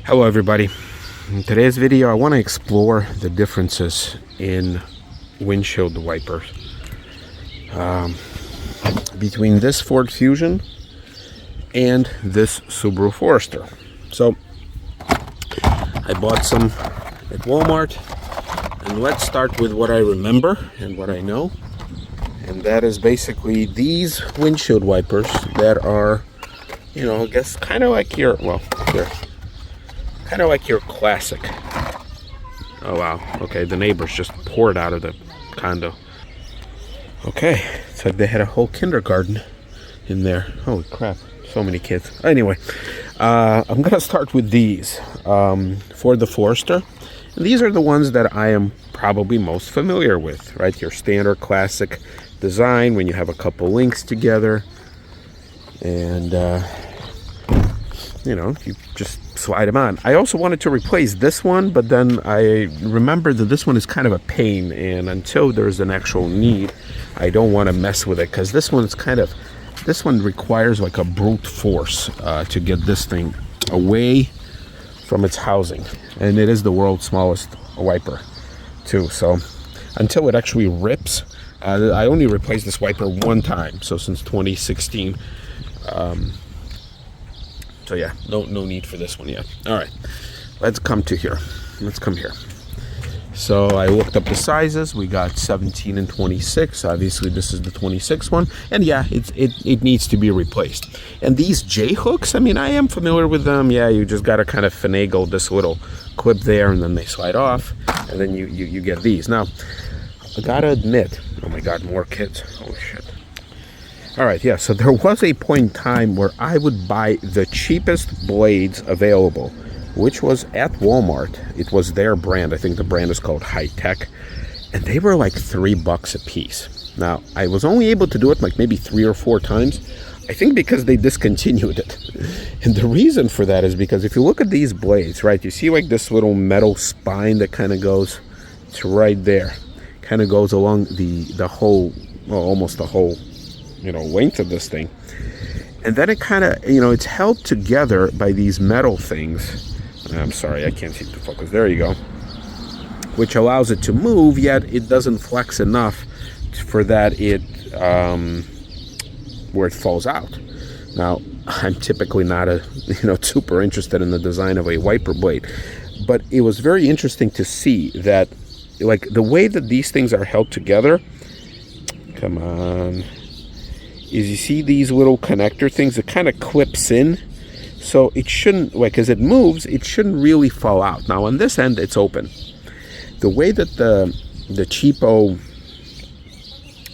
Hello everybody. In today's video I want to explore the differences in windshield wipers between this Ford Fusion and this Subaru Forester. So I bought some at Walmart, and let's start with what I remember and what I know, and that is basically these windshield wipers that are, you know, I guess kind of like your, well, here, kind of like your classic. Oh wow, okay, the neighbors just poured out of the condo. Okay, it's like they had a whole kindergarten in there. Holy crap, so many kids. Anyway, I'm gonna start with these for the Forester. And these are the ones that I am probably most familiar with, right? Your standard classic design when you have a couple links together, and you know, you just slide them on. I also wanted to replace this one, but then I remembered that this one is kind of a pain, and until there's an actual need, I don't want to mess with it, because this one requires like a brute force to get this thing away from its housing, and it is the world's smallest wiper too. So until it actually rips, I only replaced this wiper one time, so since 2016. So yeah, no need for this one yet. All right, let's come here. So I looked up the sizes. We got 17 and 26. Obviously, this is the 26 one, and yeah, it needs to be replaced. And these J hooks, I mean, I am familiar with them. Yeah, you just gotta kind of finagle this little clip there, and then they slide off, and then you get these. Now, I gotta admit, oh my God, more kids. Holy shit. All right, yeah, so there was a point in time where I would buy the cheapest blades available, which was at Walmart. It was their brand. I think the brand is called High Tech, and they were like $3 a piece. Now, I was only able to do it like maybe 3 or 4 times, I think because they discontinued it. And the reason for that is because if you look at these blades, right, you see like this little metal spine that kind of goes to right there, kind of goes along the whole, well, almost the whole, you know, length of this thing. And then it kind of, you know, it's held together by these metal things. I'm sorry, I can't seem to focus. There you go. Which allows it to move, yet it doesn't flex enough for that it where it falls out. Now, I'm typically not a, you know, super interested in the design of a wiper blade, but it was very interesting to see that, like, the way that these things are held together, come on, is you see these little connector things that kind of clips in, so it shouldn't, like, as it moves, it shouldn't really fall out. Now on this end it's open. The way that the cheapo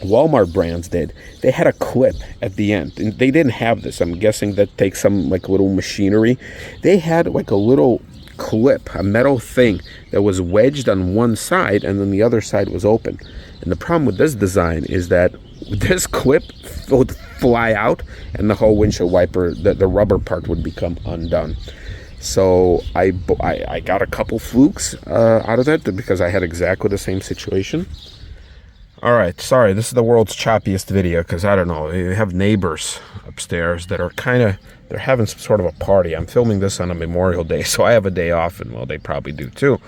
Walmart brands did, they had a clip at the end, and they didn't have this. I'm guessing that takes some like little machinery. They had like a little clip, a metal thing that was wedged on one side, and then the other side was open. And the problem with this design is that this clip would fly out, and the whole windshield wiper, the rubber part, would become undone. So I got a couple flukes out of it because I had exactly the same situation. All right, sorry, this is the world's choppiest video because, I don't know, they have neighbors upstairs that are they're having some sort of a party. I'm filming this on a Memorial Day, so I have a day off, and well, they probably do too.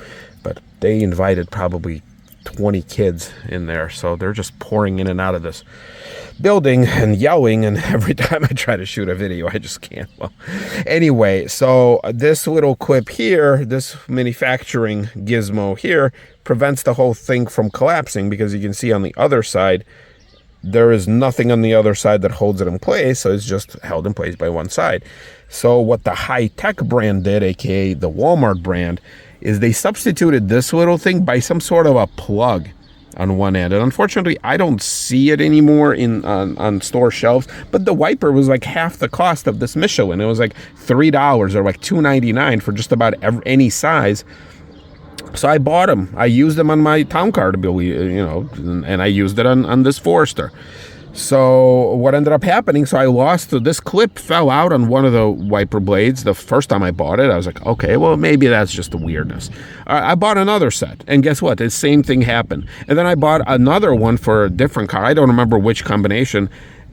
But they invited probably 20 kids in there, so they're just pouring in and out of this building and yelling, and every time I try to shoot a video I just can't. Well, anyway, so this little clip here, this manufacturing gizmo here, prevents the whole thing from collapsing, because you can see on the other side there is nothing on the other side that holds it in place, so it's just held in place by one side. So what the High Tech brand did, aka the Walmart brand, is they substituted this little thing by some sort of a plug on one end, and unfortunately I don't see it anymore on store shelves, but the wiper was like half the cost of this Michelin. It was like $3 or like $2.99 for just about any size. So I bought them. I used them on my town car, to be, you know, and I used it on this Forester. So what ended up happening, so I lost, this clip fell out on one of the wiper blades. The first time I bought it, I was like, okay, well, maybe that's just the weirdness. I bought another set, and guess what? The same thing happened. And then I bought another one for a different car. I don't remember which combination,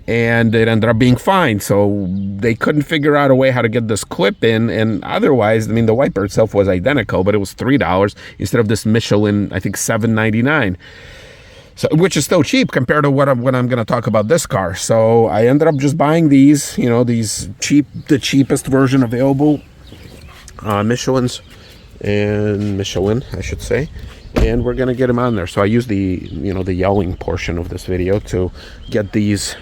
and it ended up being fine. So they couldn't figure out a way how to get this clip in, and otherwise, I mean, the wiper itself was identical, but it was $3 instead of this Michelin, I think $7.99. So, which is still cheap compared to what I'm going to talk about this car. So I ended up just buying these, you know, these the cheapest version available, Michelin, I should say, and we're going to get them on there. So I use the, you know, the yelling portion of this video to get these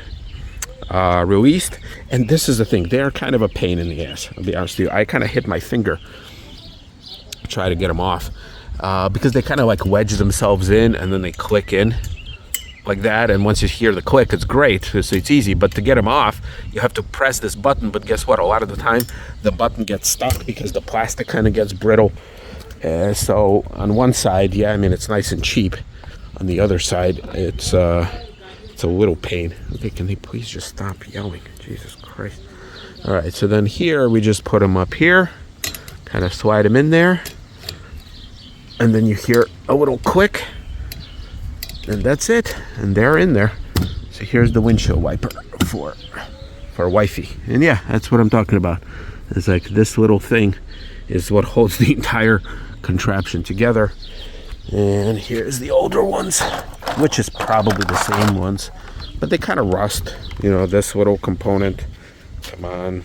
released. And this is the thing, they're kind of a pain in the ass, I'll be honest with you. I kind of hit my finger try to get them off because they kind of like wedge themselves in and then they click in like that, and once you hear the click, it's great, so it's easy. But to get them off, you have to press this button, but guess what, a lot of the time the button gets stuck because the plastic kind of gets brittle. So on one side, yeah, I mean, it's nice and cheap. On the other side, it's a little pain. Okay, can they please just stop yelling? Jesus Christ. All right, so then here we just put them up here, kind of slide them in there, and then you hear a little click, and that's it, and they're in there. So here's the windshield wiper for wifey, and yeah, that's what I'm talking about. It's like this little thing is what holds the entire contraption together. And here's the older ones, which is probably the same ones, but they kind of rust. You know, this little component, come on,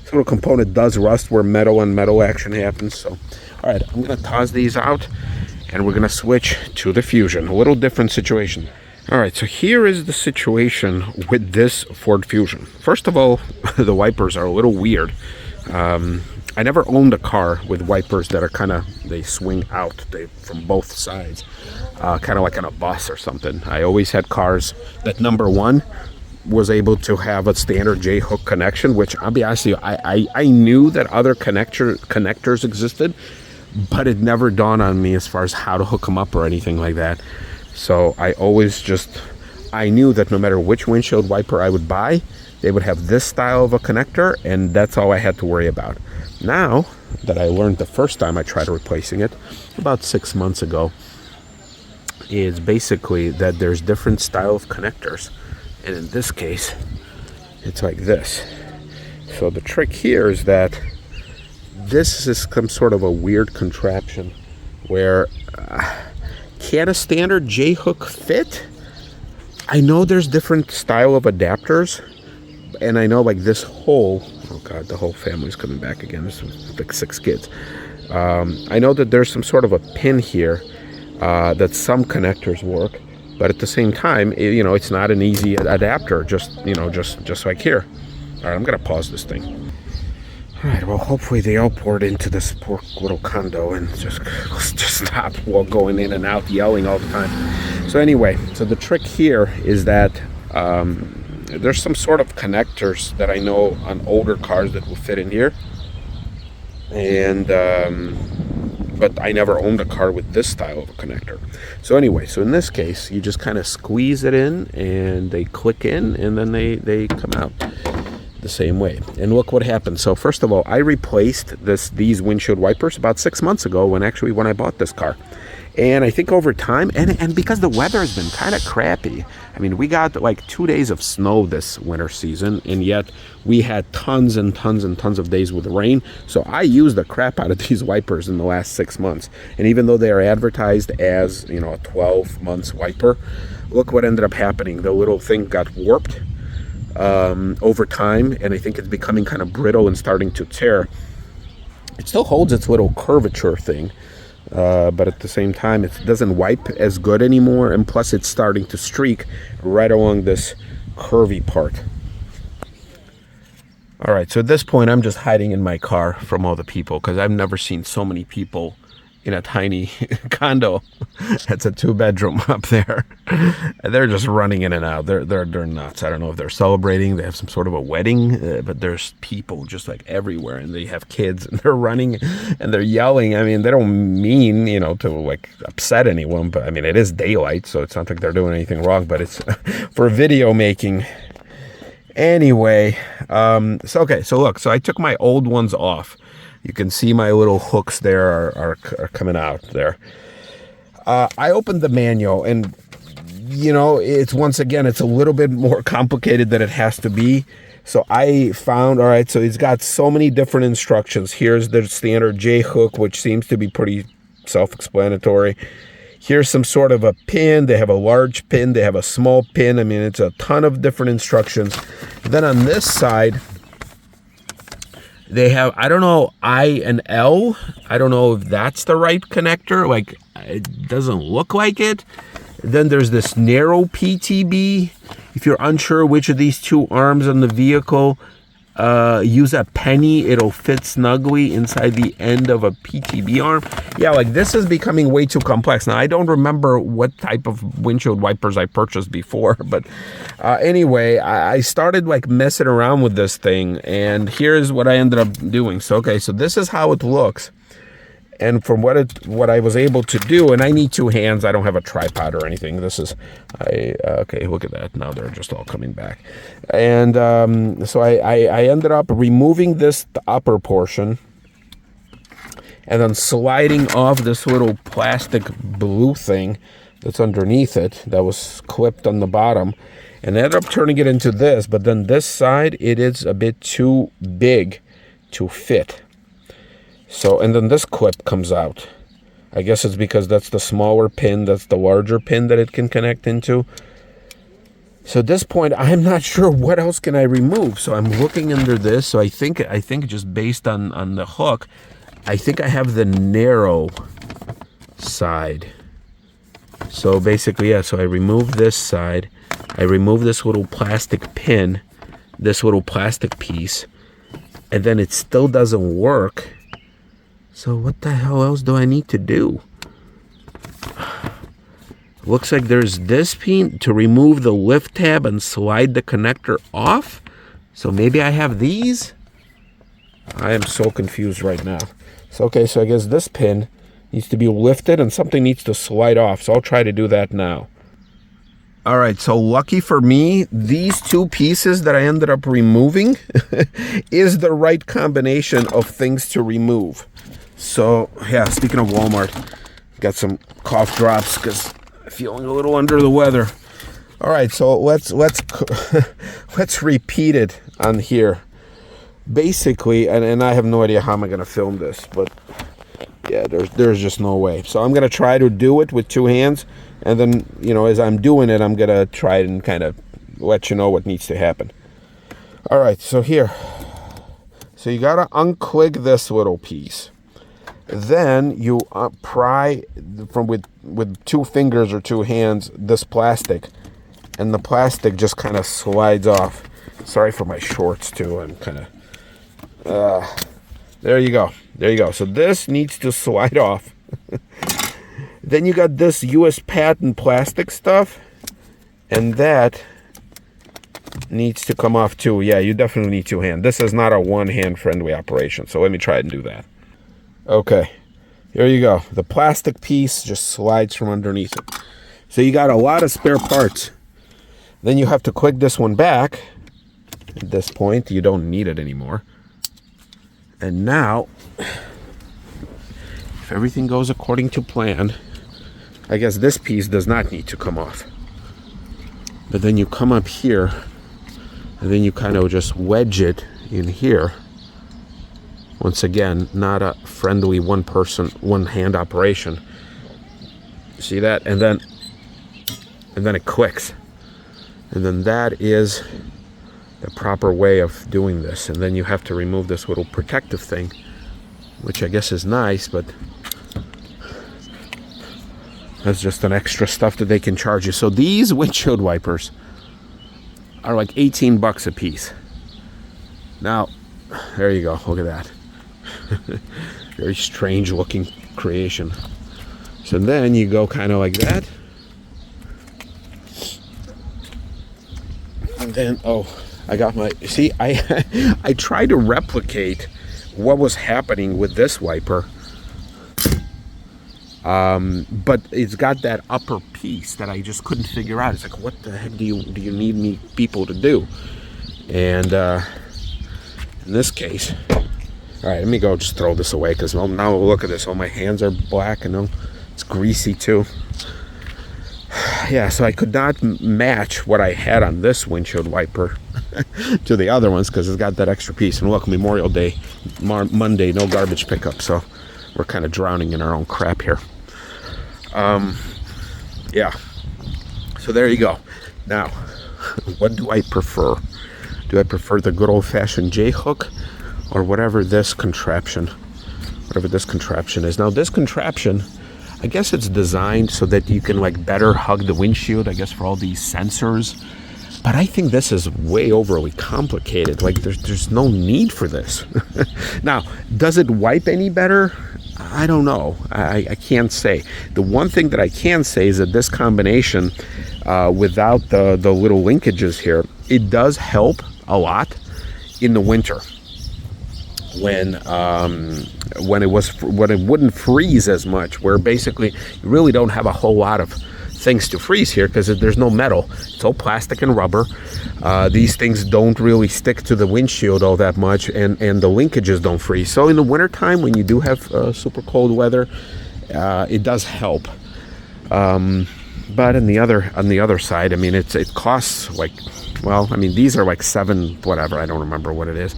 this little component does rust where metal and metal action happens. So, all right, I'm gonna toss these out, and we're gonna switch to the Fusion. A little different situation. All right, so here is the situation with this Ford Fusion. First of all, the wipers are a little weird. I never owned a car with wipers that are kind of, they swing out from both sides, kind of like on a bus or something. I always had cars that, number one, was able to have a standard J-hook connection, which I'll be honest with you, I knew that other connectors existed, but it never dawned on me as far as how to hook them up or anything like that. So I always I knew that no matter which windshield wiper I would buy, they would have this style of a connector, and that's all I had to worry about. Now that I learned the first time I tried replacing it, about 6 months ago, is basically that there's different style of connectors. And in this case, it's like this. So the trick here is that this is some sort of a weird contraption where can a standard J-hook fit? I know there's different style of adapters, and I know like this whole, oh god, the whole family's coming back again. There's like 6 kids. I know that there's some sort of a pin here that some connectors work, but at the same time, you know, it's not an easy adapter. Just like here. All right, I'm gonna pause this thing. All right, well, hopefully they all poured into this poor little condo and just stop while going in and out, yelling all the time. So anyway, so the trick here is that there's some sort of connectors that I know on older cars that will fit in here, and but I never owned a car with this style of a connector. So anyway, so in this case, you just kind of squeeze it in, and they click in, and then they come out the same way. And look what happened. So first of all, I replaced these windshield wipers about 6 months ago when I bought this car. And I think over time, and because the weather has been kind of crappy, I mean, we got like 2 days of snow this winter season, and yet we had tons and tons and tons of days with rain. So I used the crap out of these wipers in the last 6 months. And even though they are advertised as, you know, a 12 months wiper, look what ended up happening. The little thing got warped over time, and I think it's becoming kind of brittle and starting to tear. It still holds its little curvature thing, but at the same time, it doesn't wipe as good anymore, and plus it's starting to streak right along this curvy part. All right, so at this point, I'm just hiding in my car from all the people, because I've never seen so many people in a tiny condo. That's a 2-bedroom up there. They're just running in and out. They're nuts. I don't know if they're celebrating. They have some sort of a wedding, but there's people just like everywhere, and they have kids, and they're running and they're yelling. I mean, they don't mean, you know, to like upset anyone, but I mean, it is daylight, so it's not like they're doing anything wrong, but it's for video making. Anyway, so okay, so look, so I took my old ones off. You can see my little hooks there are coming out there. I opened the manual, and you know, it's once again, it's a little bit more complicated than it has to be. So I found, all right, so it's got so many different instructions. Here's the standard J hook, which seems to be pretty self-explanatory. Here's some sort of a pin. They have a large pin. They have a small pin. I mean, it's a ton of different instructions. Then on this side, they have, I don't know, I and L. I don't know if that's the right connector. Like, it doesn't look like it. Then there's this narrow PTB. If you're unsure which of these two arms on the vehicle, use a penny. It'll fit snugly inside the end of a PTB arm. Yeah, like this is becoming way too complex. Now, I don't remember what type of windshield wipers I purchased before, but anyway, I started like messing around with this thing, and here's what I ended up doing. So, okay, so this is how it looks. And from what I was able to do, and I need two hands. I don't have a tripod or anything. This is, okay, look at that. Now they're just all coming back. And so I ended up removing this upper portion and then sliding off this little plastic blue thing that's underneath it that was clipped on the bottom. And I ended up turning it into this, but then this side, it is a bit too big to fit. So, and then this clip comes out. I guess it's because that's the smaller pin, that's the larger pin that it can connect into. So at this point, I'm not sure what else can I remove. So I'm looking under this. So I think just based on the hook, I think I have the narrow side. So basically, yeah, so I remove this side. I remove this little plastic pin, this little plastic piece, and then it still doesn't work. So what the hell else do I need to do? Looks like there's this pin to remove the lift tab and slide the connector off. So maybe I have these? I am so confused right now. So, okay, so I guess this pin needs to be lifted and something needs to slide off. So I'll try to do that now. All right, so lucky for me, these two pieces that I ended up removing is the right combination of things to remove. So, yeah, speaking of Walmart, got some cough drops because I'm feeling a little under the weather. All right, so let's repeat it on here. Basically, and I have no idea how I'm going to film this, but yeah, there's just no way. So I'm going to try to do it with two hands, and then, you know, as I'm doing it, I'm going to try and kind of let you know what needs to happen. All right, so here. So you got to unclip this little piece. Then you pry with two fingers or two hands this plastic, and the plastic just kind of slides off. Sorry for my shorts too. I'm kind of there you go. So this needs to slide off. Then you got this US patent plastic stuff, and that needs to come off too. Yeah, you definitely need two hands. This is not a one-hand friendly operation, so let me try and do that. Okay, here you go. The plastic piece just slides from underneath it. So you got a lot of spare parts. Then you have to click this one back. At this point, you don't need it anymore. And now, if everything goes according to plan, I guess this piece does not need to come off. But then you come up here, and then you kind of just wedge it in here. Once again, not a friendly one-person, one-hand operation. See that? And then it clicks. And then that is the proper way of doing this. And then you have to remove this little protective thing, which I guess is nice, but that's just an extra stuff that they can charge you. So these windshield wipers are like 18 bucks a piece. Now, there you go. Look at that. Very strange looking creation. So then you go kind of like that. And then, oh, I got my, see, I tried to replicate what was happening with this wiper. But it's got that upper piece that I just couldn't figure out. It's like, what the heck do you need people to do? And in this case, all right, let me go just throw this away, because now look at this. Oh, my hands are black, and it's greasy too. yeah, so I could not match what I had on this windshield wiper to the other ones because it's got that extra piece. And look, Memorial Day, Monday, no garbage pickup, so we're kind of drowning in our own crap here. Yeah, so there you go. Now, what do I prefer? Do I prefer the good old-fashioned J-hook or whatever this contraption is? Now, this contraption, I guess it's designed so that you can like better hug the windshield, I guess, for all these sensors. But I think this is way overly complicated. Like there's no need for this. Now, does it wipe any better? I don't know. I can't say. The one thing that I can say is that this combination, without the little linkages here, it does help a lot in the winter when it wouldn't freeze as much, where basically you really don't have a whole lot of things to freeze here because there's no metal. It's all plastic and rubber. These things don't really stick to the windshield all that much, and the linkages don't freeze. So in the wintertime, when you do have super cold weather, it does help. But on the other side, I mean, it costs like, well, I mean, these are like $7, whatever, I don't remember what it is.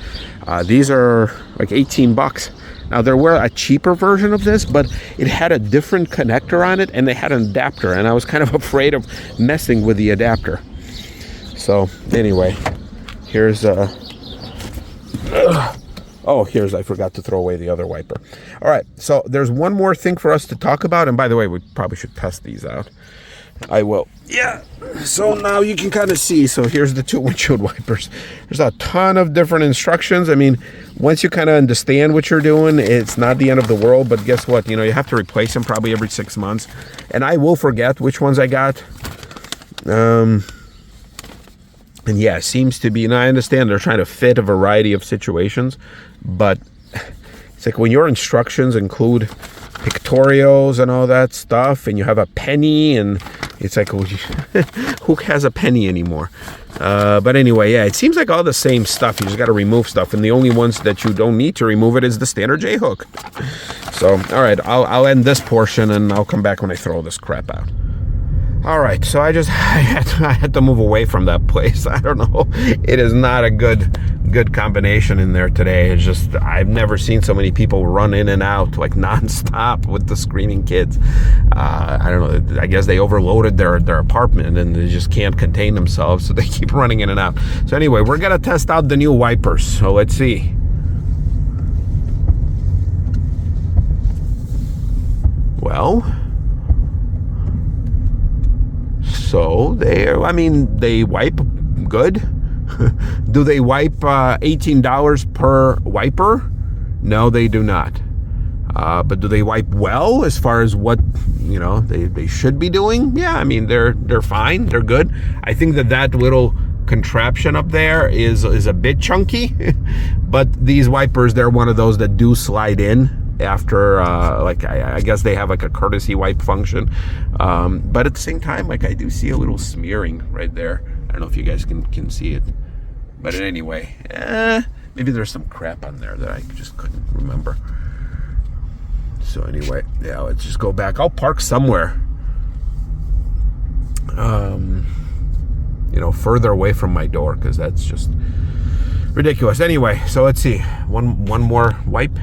These are like $18. Now, there were a cheaper version of this, but it had a different connector on it, and they had an adapter, and I was kind of afraid of messing with the adapter. So, anyway, here's I forgot to throw away the other wiper. All right, so there's one more thing for us to talk about, and by the way, we probably should test these out. I will. Yeah, so now you can kind of see. So here's the two windshield wipers. There's a ton of different instructions. I mean, once you kind of understand what you're doing, it's not the end of the world. But guess what? You know, you have to replace them probably every 6 months. And I will forget which ones I got. And yeah, it seems to be, and I understand they're trying to fit a variety of situations. But it's like when your instructions include pictorials and all that stuff, and you have a penny, and it's like, who has a penny anymore? But anyway, yeah, it seems like all the same stuff. You just got to remove stuff, and the only ones that you don't need to remove it is the standard J-hook. So, all right, I'll end this portion, and I'll come back when I throw this crap out. All right, so I had to move away from that place. I don't know. It is not a good combination in there today. It's just, I've never seen so many people run in and out like nonstop with the screaming kids. I don't know. I guess they overloaded their apartment and they just can't contain themselves, so they keep running in and out. So anyway, we're gonna test out the new wipers. So let's see. Well, so they wipe good. Do they wipe $18 per wiper? No, they do not. But do they wipe well as far as what, you know, they should be doing? Yeah, I mean, they're fine. They're good. I think that little contraption up there is a bit chunky, but these wipers, they're one of those that do slide in after, like, I guess they have like a courtesy wipe function. But at the same time, like, I do see a little smearing right there. I don't know if you guys can see it. But anyway, maybe there's some crap on there that I just couldn't remember. So anyway, yeah, let's just go back. I'll park somewhere, you know, further away from my door, because that's just ridiculous. Anyway, so let's see. One more wipe.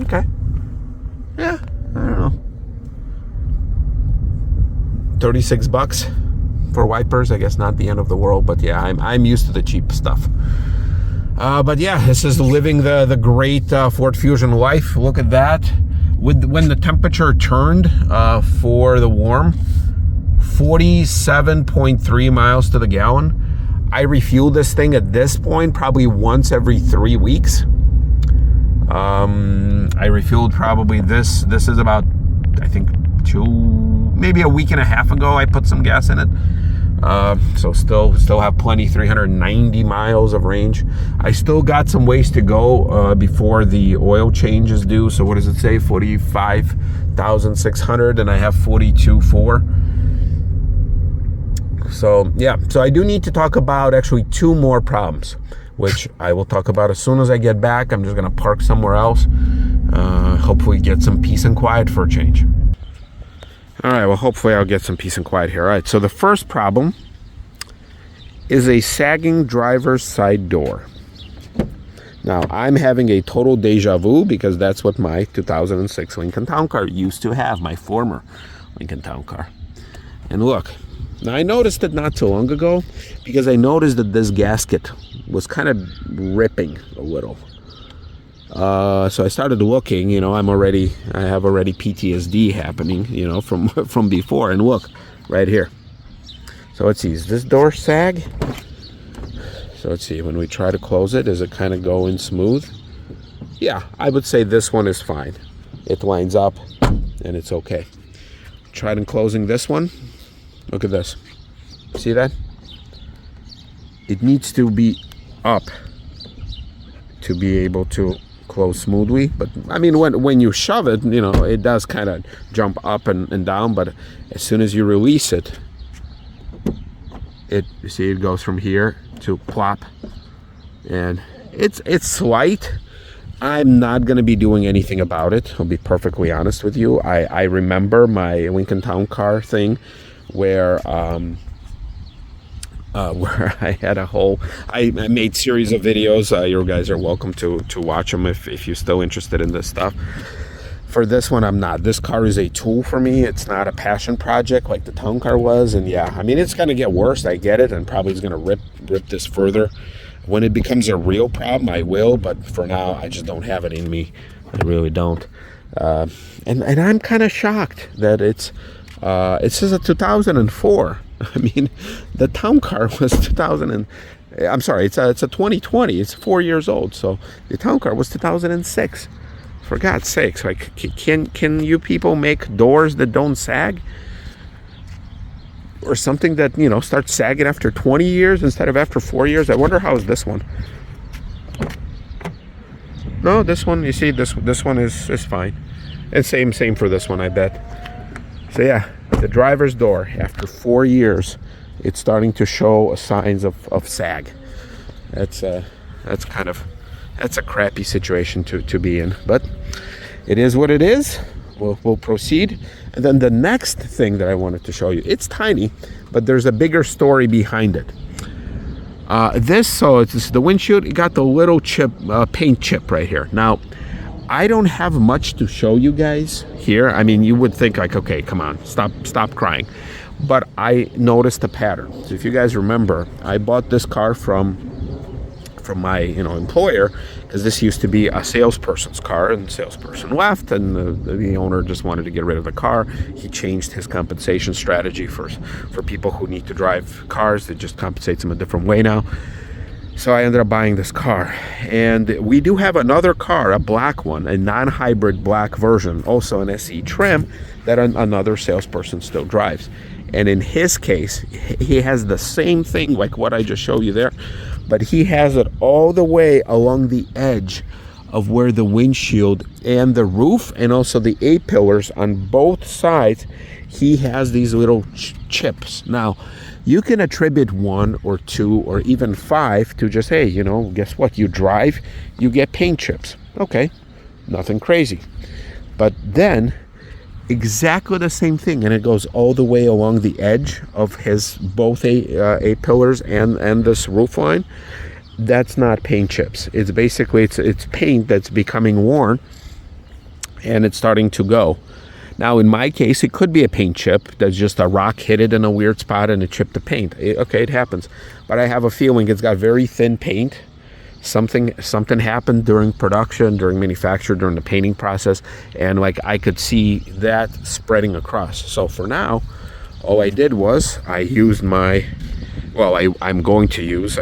Okay. Yeah, I don't know. $36 for wipers. I guess not the end of the world, but yeah, I'm used to the cheap stuff. But yeah, this is living the great Ford Fusion life. Look at that. When the temperature turned for the warm, 47.3 miles to the gallon. I refuel this thing at this point probably once every 3 weeks. I refueled probably this is about, I think, maybe a week and a half ago I put some gas in it. So still have plenty, 390 miles of range. I still got some ways to go before the oil change is due. So what does it say? 45,600, and I have 42.4. So yeah, so I do need to talk about actually 2 more problems, which I will talk about as soon as I get back. I'm just gonna park somewhere else. Hopefully get some peace and quiet for a change. All right, well, hopefully I'll get some peace and quiet here. All right, so the first problem is a sagging driver's side door. Now, I'm having a total deja vu because that's what my 2006 Lincoln Town Car used to have, my former Lincoln Town Car. And look, now I noticed it not too long ago because I noticed that this gasket was kind of ripping a little. So I started looking, I have already PTSD happening, from before. And look, right here. So let's see, is this door sag? So let's see, when we try to close it, does it kind of go in smooth? Yeah, I would say this one is fine. It lines up and it's okay. Tried closing this one. Look at this. See that? It needs to be up to be able to close smoothly, but I mean when you shove it, it does kind of jump up and down, but as soon as you release it, you see it goes from here to plop, and it's slight. I'm not going to be doing anything about it. I'll be perfectly honest with you. I remember my Lincoln Town Car thing where I had I made series of videos. You guys are welcome to watch them if you're still interested in this stuff. For this one, I'm not. This car is a tool for me. It's not a passion project like the Town Car was. And yeah, I mean, it's going to get worse. I get it, and probably is going to rip this further. When it becomes a real problem, I will. But for now, I just don't have it in me. I really don't. And I'm kind of shocked that it says a 2004. I mean, the Town Car was 2000 and I'm sorry, it's a 2020. It's 4 years old. So the Town Car was 2006. For God's sakes, like, can you people make doors that don't sag, or something that starts sagging after 20 years instead of after 4 years? I wonder how is this one. No, this one, you see, this one is fine, and same for this one, I bet. So yeah, the driver's door after 4 years, it's starting to show signs of sag. That's a crappy situation to be in, but it is what it is. We'll proceed. And then the next thing that I wanted to show you, it's tiny, but there's a bigger story behind it. It's the windshield. It got the little chip, paint chip right here. Now, I don't have much to show you guys here. I mean, you would think like, okay, come on, stop crying. But I noticed a pattern. So if you guys remember, I bought this car from my employer, because this used to be a salesperson's car, and the salesperson left, and the owner just wanted to get rid of the car. He changed his compensation strategy for people who need to drive cars. It just compensates them a different way now. So I ended up buying this car, and we do have another car, a black one, a non-hybrid black version, also an SE trim, that another salesperson still drives. And in his case, he has the same thing like what I just showed you there, but he has it all the way along the edge of where the windshield and the roof and also the A-pillars on both sides, he has these little chips. Now, you can attribute 1 or 2 or even 5 to just, hey, guess what? You drive, you get paint chips. Okay, nothing crazy. But then, exactly the same thing, and it goes all the way along the edge of his both A-pillars and this roof line. That's not paint chips. It's basically it's paint that's becoming worn, and it's starting to go. Now, in my case, it could be a paint chip that's just a rock hit it in a weird spot and it chipped the paint. Okay, it happens. But I have a feeling it's got very thin paint. Something happened during production, during manufacture, during the painting process, and like I could see that spreading across. So for now, all I did was I used I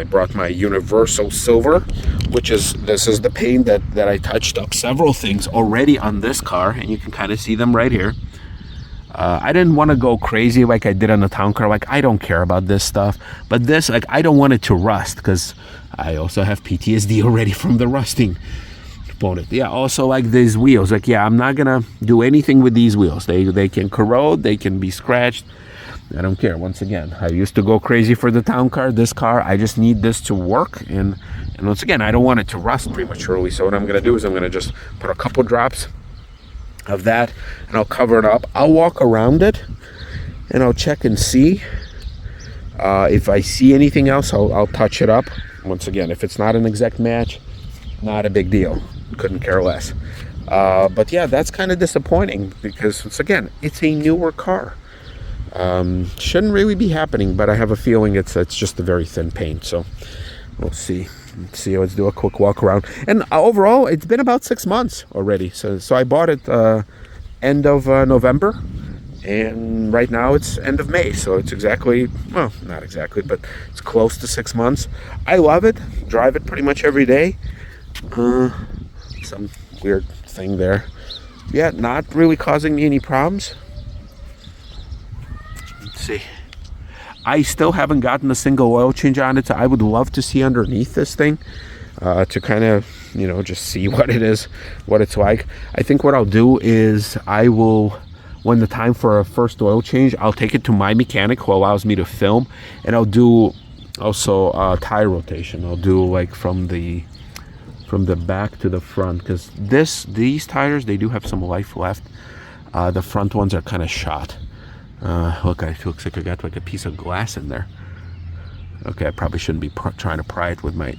brought my Universal Silver, this is the paint that I touched up several things already on this car, and you can kind of see them right here. I didn't want to go crazy like I did on the Town Car. Like, I don't care about this stuff, but this, like, I don't want it to rust because I also have PTSD already from the rusting component. Yeah, also like these wheels. Like, yeah, I'm not gonna do anything with these wheels. They can corrode, they can be scratched. I don't care. Once again, I used to go crazy for the Town Car. This car, I just need this to work, and once again, I don't want it to rust prematurely. So what I'm gonna do is I'm gonna just put a couple drops of that, and I'll cover it up. I'll walk around it and I'll check and see. If I see anything else, I'll touch it up. Once again, if it's not an exact match, not a big deal. Couldn't care less. But yeah, that's kind of disappointing because, once again, it's a newer car. Shouldn't really be happening, but I have a feeling it's just a very thin paint. So we'll see. Let's do a quick walk around. And overall, it's been about 6 months already. So I bought it end of November. And right now it's end of May, so it's exactly, well, not exactly, but it's close to 6 months. I love it. Drive it pretty much every day. Some weird thing there. Yeah, not really causing me any problems. Let's see. I still haven't gotten a single oil change on it, so I would love to see underneath this thing to kind of, just see what it is, what it's like. I think what I'll do is I will, when the time for a first oil change, I'll take it to my mechanic who allows me to film, and I'll do also tire rotation. I'll do like from the back to the front, because these tires, they do have some life left. The front ones are kind of shot. Look, it looks like I got like a piece of glass in there. Okay, I probably shouldn't be trying to pry it with my...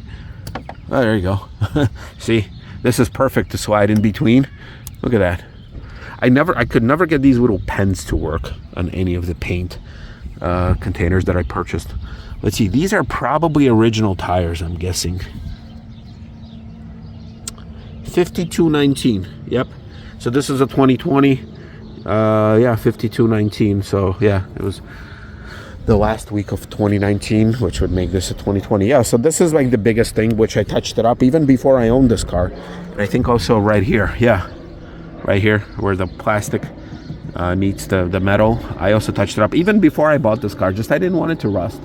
Oh, there you go. See, this is perfect to slide in between. Look at that. I could never get these little pens to work on any of the paint containers that I purchased. Let's see, these are probably original tires, I'm guessing. 5219. Yep. So this is a 2020. Yeah, 5219. So yeah, it was the last week of 2019, which would make this a 2020. Yeah, so this is like the biggest thing, which I touched it up even before I owned this car. And I think also right here, yeah, right here where the plastic meets the metal, I also touched it up even before I bought this car. Just I didn't want it to rust.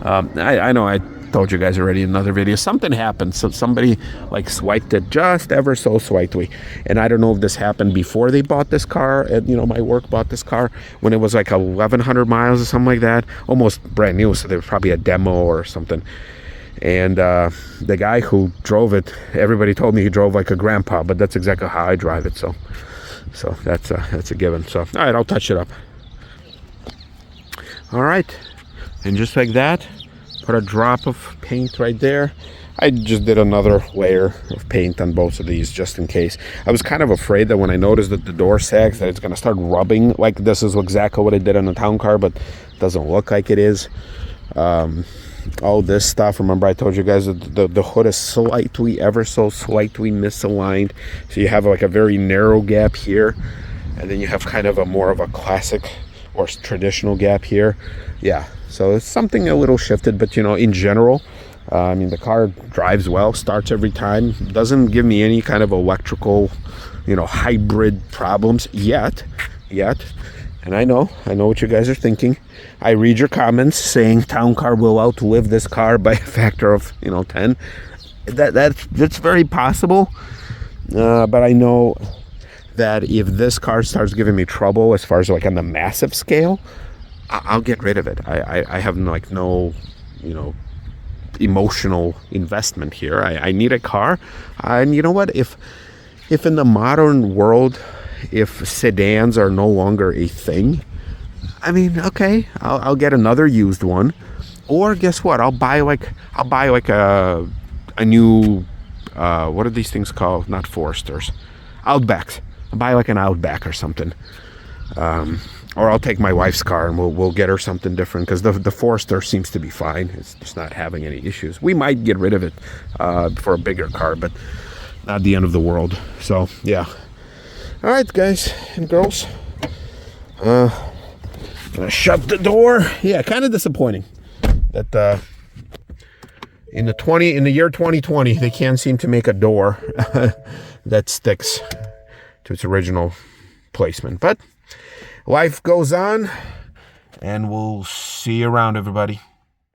I know I told you guys already in another video, something happened. So somebody like swiped it just ever so slightly, and I don't know if this happened before they bought this car, and my work bought this car when it was like 1,100 miles or something like that, almost brand new, so there was probably a demo or something. And the guy who drove it, everybody told me he drove like a grandpa, but that's exactly how I drive it. So that's a given. So all right, I'll touch it up. All right, and just like that, put a drop of paint right there. I just did another layer of paint on both of these just in case. I was kind of afraid that when I noticed that the door sags, that it's going to start rubbing. Like this is exactly what I did on the town car, but it doesn't look like it is. All this stuff, remember I told you guys that the hood is slightly, ever so slightly misaligned. So you have like a very narrow gap here, and then you have kind of a more of a classic or traditional gap here. Yeah, so it's something a little shifted, but in general, I mean, the car drives well, starts every time, doesn't give me any kind of electrical, hybrid problems yet. And I know what you guys are thinking. I read your comments saying town car will outlive this car by a factor of 10. That's very possible, but I know that if this car starts giving me trouble as far as like on the massive scale, I'll get rid of it. I have like no emotional investment here. I need a car, and you know what, if in the modern world, if sedans are no longer a thing, I mean, okay, I'll get another used one, or guess what, I'll buy like a new what are these things called? Not Foresters, Outbacks. I'll buy like an Outback or something, or I'll take my wife's car and we'll get her something different, because the Forester seems to be fine. It's just not having any issues. We might get rid of it for a bigger car, but not the end of the world. So yeah. All right, guys and girls, gonna shut the door. Yeah, kind of disappointing that in the year 2020 they can't seem to make a door that sticks to its original placement. But life goes on, and we'll see you around, everybody.